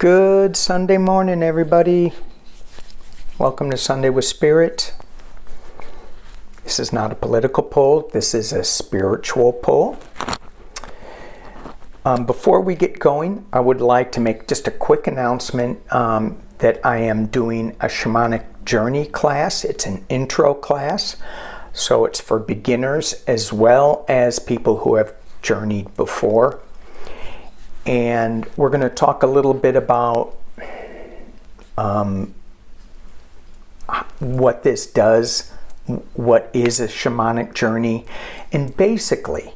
Good Sunday morning, everybody. Welcome to Sunday with Spirit. This is not a political poll. This is a spiritual poll. Before we get going, I would like to make just a quick announcement that I am doing a Shamanic Journey Class. It's an intro class, so it's for beginners as well as people who have journeyed before. And we're going to talk a little bit about what this does, what is a shamanic journey, and basically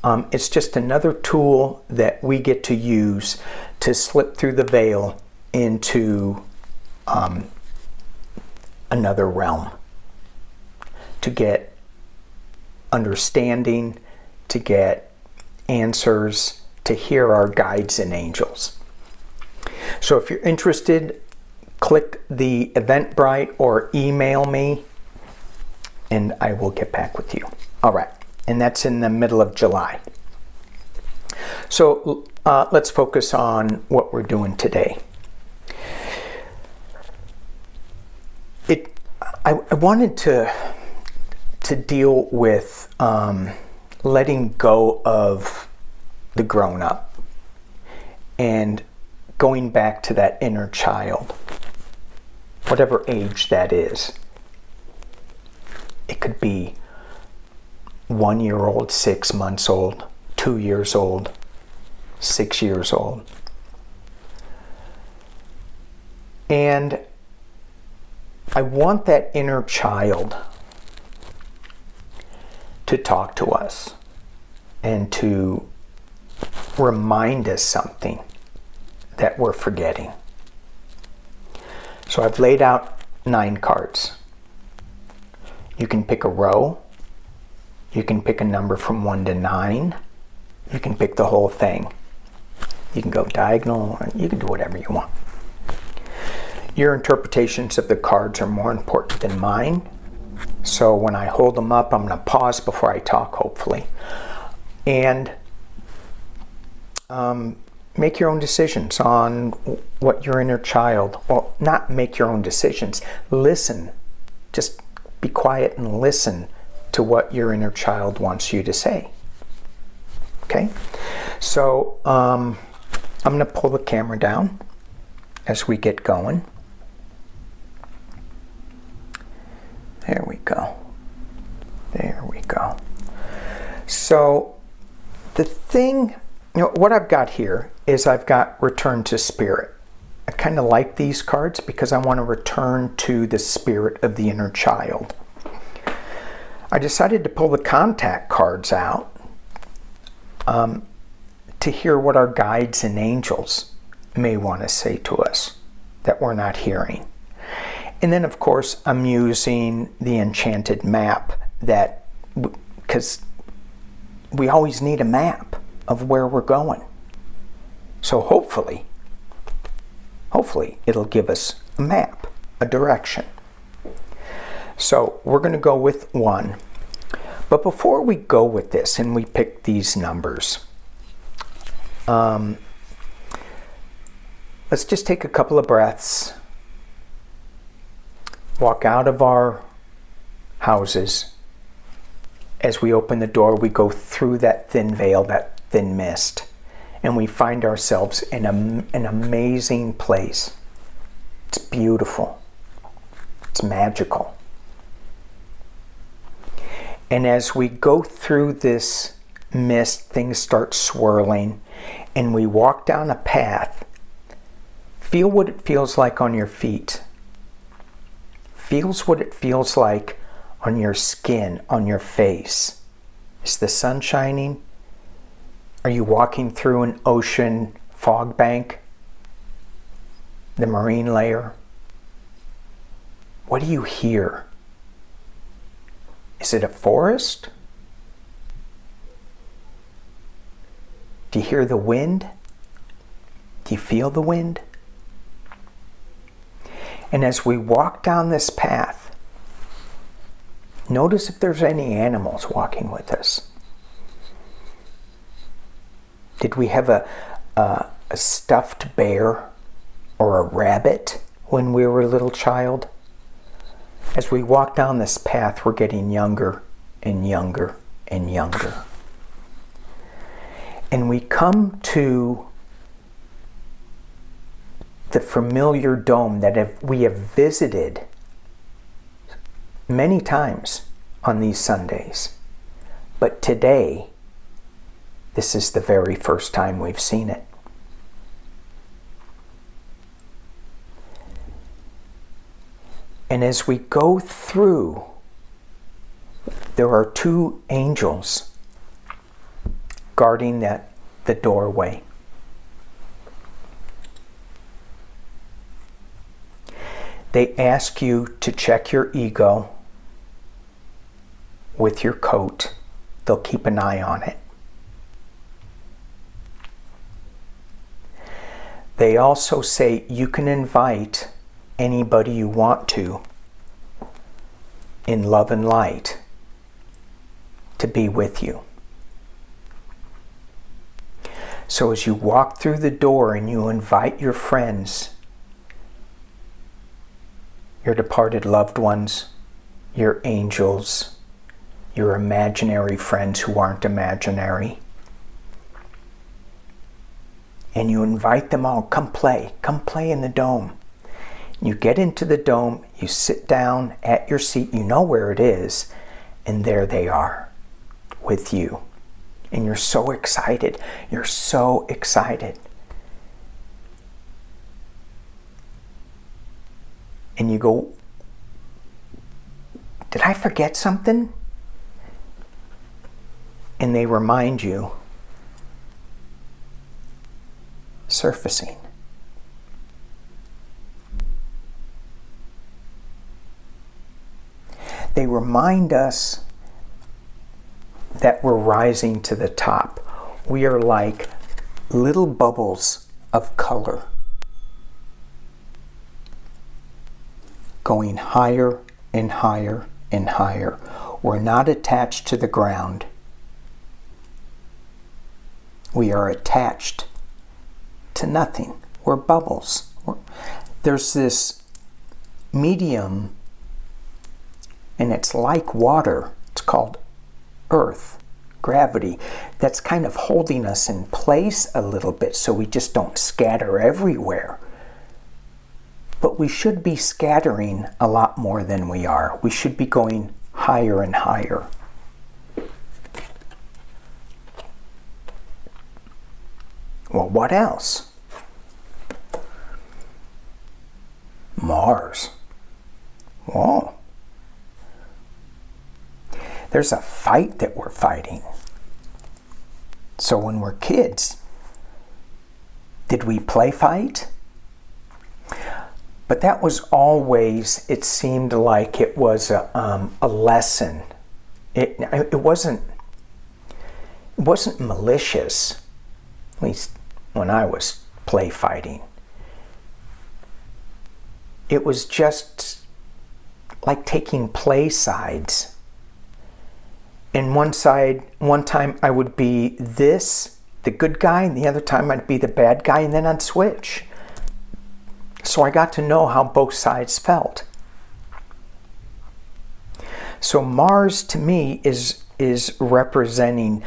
it's just another tool that we get to use to slip through the veil into another realm, to get understanding, to get answers, to hear our guides and angels. So if you're interested, click the Eventbrite or email me and I will get back with you. All right, and that's in the middle of July. So let's focus on what we're doing today. I wanted to deal with letting go of the grown-up and going back to that inner child, whatever age that is. It could be 1 year old, 6 months old, 2 years old, 6 years old. And I want that inner child to talk to us and to remind us something that we're forgetting. So I've laid out 9 cards. You can pick a row. You can pick a number from 1 to 9. You can pick the whole thing. You can go diagonal, or you can do whatever you want. Your interpretations of the cards are more important than mine. So when I hold them up, I'm going to pause before I talk, hopefully. And make your own decisions on what your inner child, well, not make your own decisions, listen. Just be quiet and listen to what your inner child wants you to say. Okay? So I'm going to pull the camera down as we get going. There we go. There we go. So the thing, what I've got here is I've got Return to Spirit. I kind of like these cards because I want to return to the spirit of the inner child. I decided to pull the contact cards out to hear what our guides and angels may want to say to us that we're not hearing. And then, of course, I'm using the enchanted map because we always need a map of where we're going. So hopefully it'll give us a map, a direction. So we're going to go with 1. But before we go with this and we pick these numbers, let's just take a couple of breaths, walk out of our houses. As we open the door, we go through that thin veil, that thin mist, and we find ourselves in an amazing place. It's beautiful. It's magical. And as we go through this mist, things start swirling, and we walk down a path. Feel what it feels like on your feet. Feels what it feels like on your skin, on your face. Is the sun shining? Are you walking through an ocean fog bank? The marine layer? What do you hear? Is it a forest? Do you hear the wind? Do you feel the wind? And as we walk down this path, notice if there's any animals walking with us. Did we have a stuffed bear or a rabbit when we were a little child. As we walk down this path, we're getting younger and younger and younger. And we come to the familiar dome that we have visited many times on these Sundays. But today, this is the very first time we've seen it. And as we go through, there are two angels guarding the doorway. They ask you to check your ego with your coat. They'll keep an eye on it. They also say you can invite anybody you want to in love and light to be with you. So as you walk through the door and you invite your friends, your departed loved ones, your angels, your imaginary friends who aren't imaginary, and you invite them all, come play in the dome. You get into the dome, you sit down at your seat, you know where it is, and there they are with you. And you're so excited. You're so excited. And you go, did I forget something? And they remind you, surfacing. They remind us that we're rising to the top. We are like little bubbles of color going higher and higher and higher. We're not attached to the ground. We are attached to nothing. We're bubbles. There's this medium, and it's like water. It's called earth, gravity, that's kind of holding us in place a little bit so we just don't scatter everywhere. But we should be scattering a lot more than we are. We should be going higher and higher. Well, what else? Mars. Whoa. There's a fight that we're fighting. So when we're kids, did we play fight? But that was always, it seemed like it was a lesson. It wasn't malicious, at least when I was play fighting. It was just like taking play sides. And one time I would be the good guy, and the other time I'd be the bad guy, and then I'd switch. So I got to know how both sides felt. So Mars to me is representing,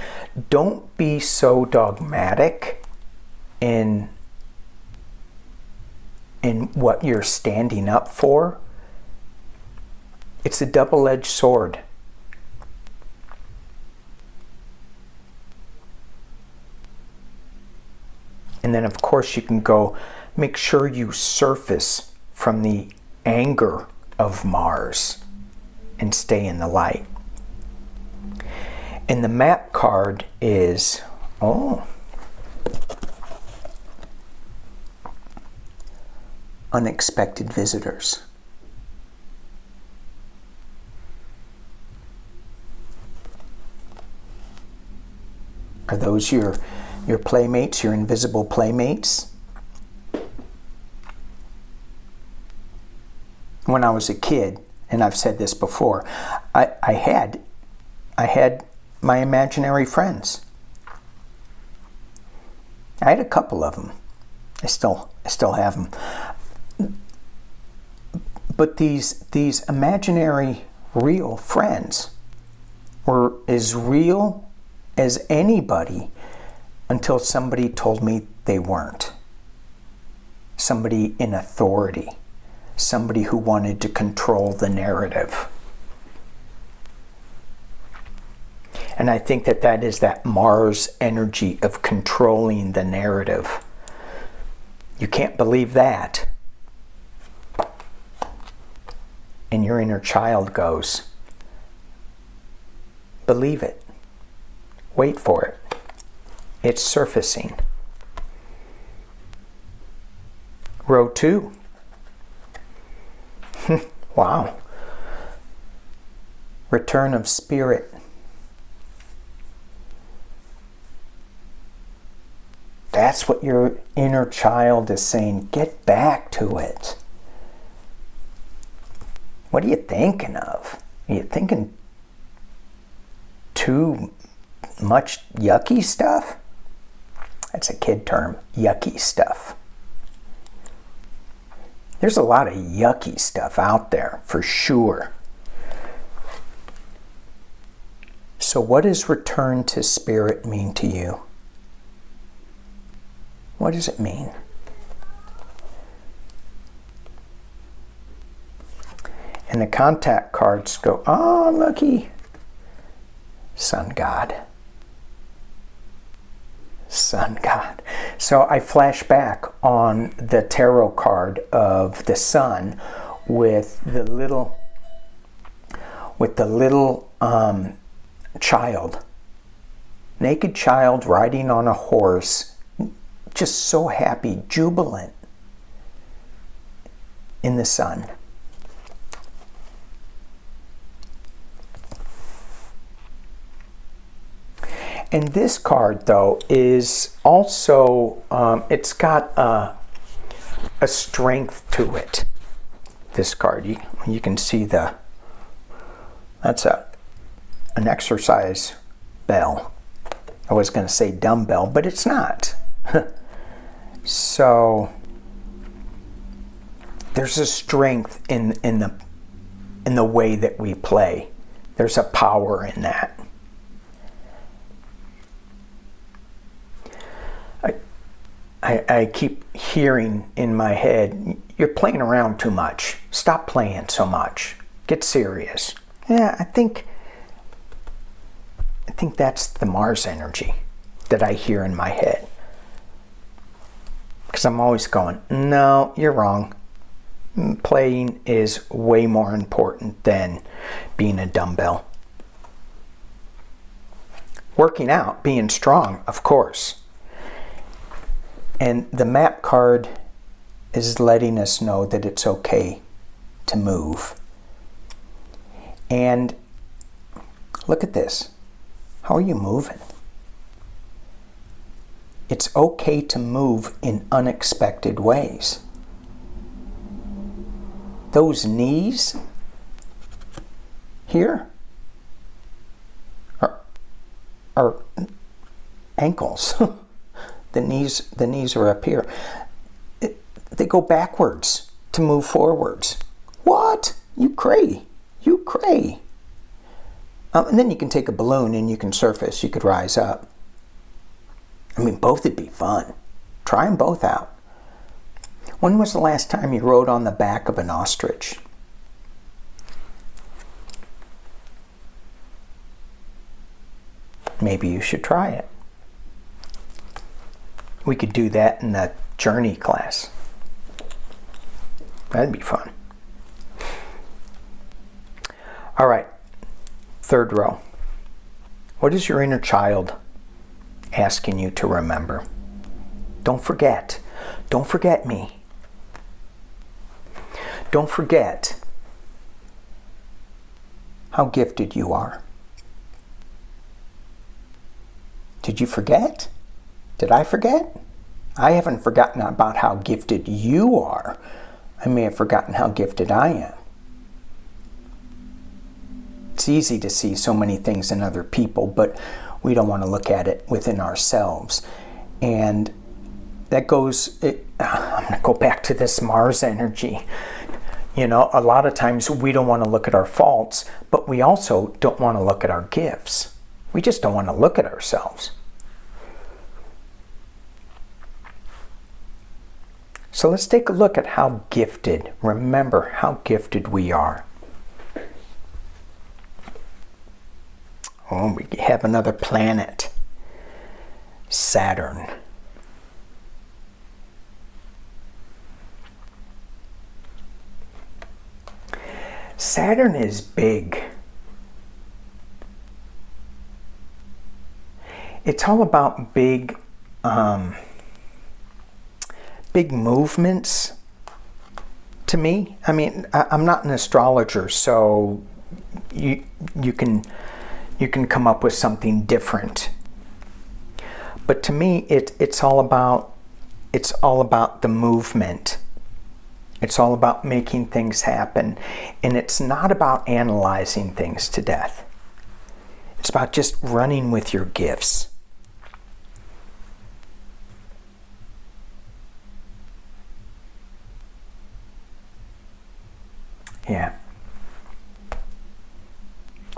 don't be so dogmatic in what you're standing up for. It's a double-edged sword. And then, of course, you can go make sure you surface from the anger of Mars and stay in the light. And the map card is, unexpected visitors. Are those your playmates, your invisible playmates? When I was a kid, and I've said this before, I had my imaginary friends. I had a couple of them. I still have them. But these imaginary real friends were as real as anybody until somebody told me they weren't. Somebody in authority. Somebody who wanted to control the narrative. And I think that is that Mars energy of controlling the narrative. You can't believe that. And your inner child goes, believe it. Wait for it. It's surfacing. Row 2. Wow. Return of spirit. That's what your inner child is saying. Get back to it. What are you thinking of? Are you thinking too much yucky stuff? That's a kid term, yucky stuff. There's a lot of yucky stuff out there, for sure. So what does return to spirit mean to you? What does it mean? And the contact cards go, oh, looky. Sun God. Sun God. So I flash back on the tarot card of the sun with the little child. Naked child riding on a horse, just so happy, jubilant in the sun. And this card, though, is also, it's got a strength to it. This card, you can see that's an exercise bell. I was going to say dumbbell, but it's not. So there's a strength in the way that we play. There's a power in that. I keep hearing in my head, you're playing around too much. Stop playing so much. Get serious. Yeah, I think that's the Mars energy that I hear in my head. Because I'm always going, no, you're wrong. Playing is way more important than being a dumbbell. Working out, being strong, of course. And the map card is letting us know that it's okay to move. And look at this. How are you moving? It's okay to move in unexpected ways. Those knees here are ankles. The knees are up here. They go backwards to move forwards. What? You cray. And then you can take a balloon and you can surface. You could rise up. I mean, both would be fun. Try them both out. When was the last time you rode on the back of an ostrich? Maybe you should try it. We could do that in the journey class. That'd be fun. All right, third row. What is your inner child asking you to remember? Don't forget. Don't forget me. Don't forget how gifted you are. Did you forget? Did I forget? I haven't forgotten about how gifted you are. I may have forgotten how gifted I am. It's easy to see so many things in other people, but we don't want to look at it within ourselves. And I'm going to go back to this Mars energy. You know, a lot of times we don't want to look at our faults, but we also don't want to look at our gifts. We just don't want to look at ourselves. So let's take a look at how gifted, remember how gifted we are. Oh, we have another planet, Saturn. Saturn is big. It's all about big movements to me. I mean, I'm not an astrologer, so you can come up with something different. But to me, it's all about the movement. It's all about making things happen, and it's not about analyzing things to death. It's about just running with your gifts. Yeah.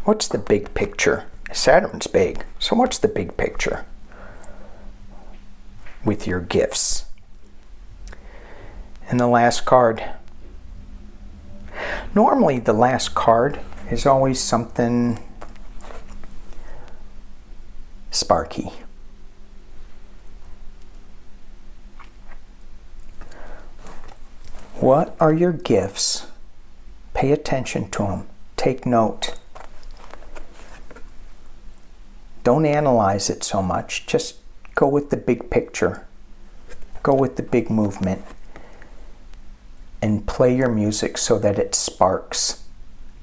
What's the big picture? Saturn's big. So what's the big picture with your gifts? And the last card. Normally the last card is always something sparky. What are your gifts? Pay attention to them. Take note. Don't analyze it so much. Just go with the big picture. Go with the big movement. And play your music so that it sparks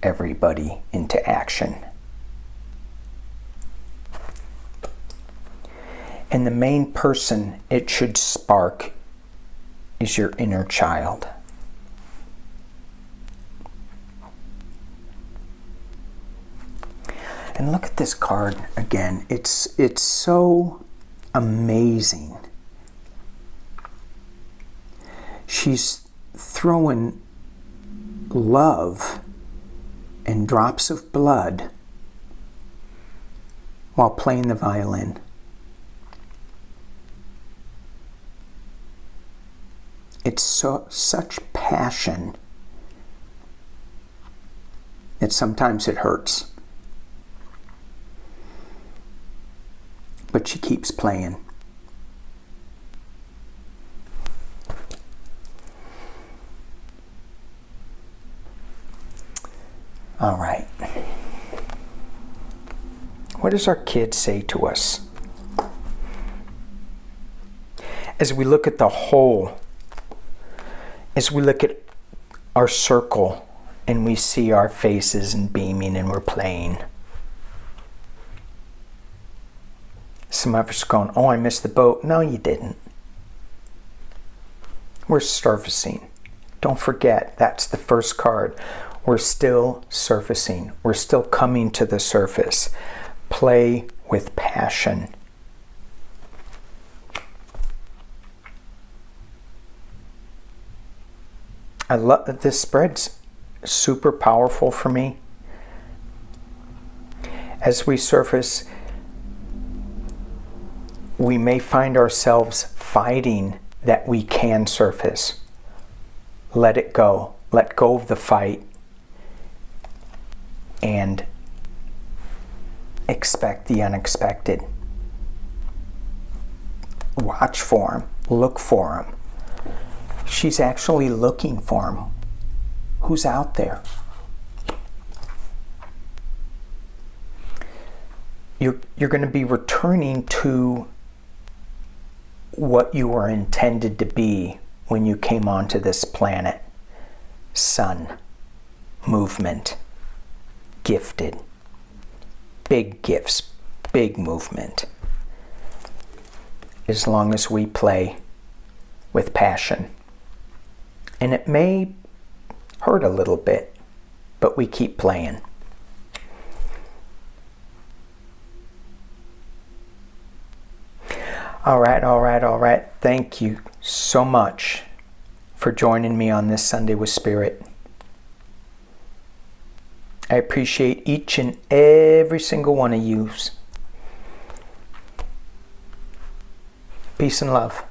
everybody into action. And the main person it should spark is your inner child. And look at this card again. It's so amazing. She's throwing love and drops of blood while playing the violin. It's such passion that sometimes it hurts. But she keeps playing. All right. What does our kids say to us? As we look at the whole, as we look at our circle and we see our faces and beaming and we're playing. Some of us are going, oh, I missed the boat. No, you didn't. We're surfacing. Don't forget, that's the first card. We're still surfacing. We're still coming to the surface. Play with passion. I love that this spread's super powerful for me. As we surface, we may find ourselves fighting that we can surface. Let it go. Let go of the fight. And expect the unexpected. Watch for him. Look for him. She's actually looking for him. Who's out there? You're going to be returning to what you were intended to be when you came onto this planet. Sun. Movement. Gifted. Big gifts. Big movement. As long as we play with passion. And it may hurt a little bit, but we keep playing. All right, all right, all right. Thank you so much for joining me on this Sunday with Spirit. I appreciate each and every single one of you. Peace and love.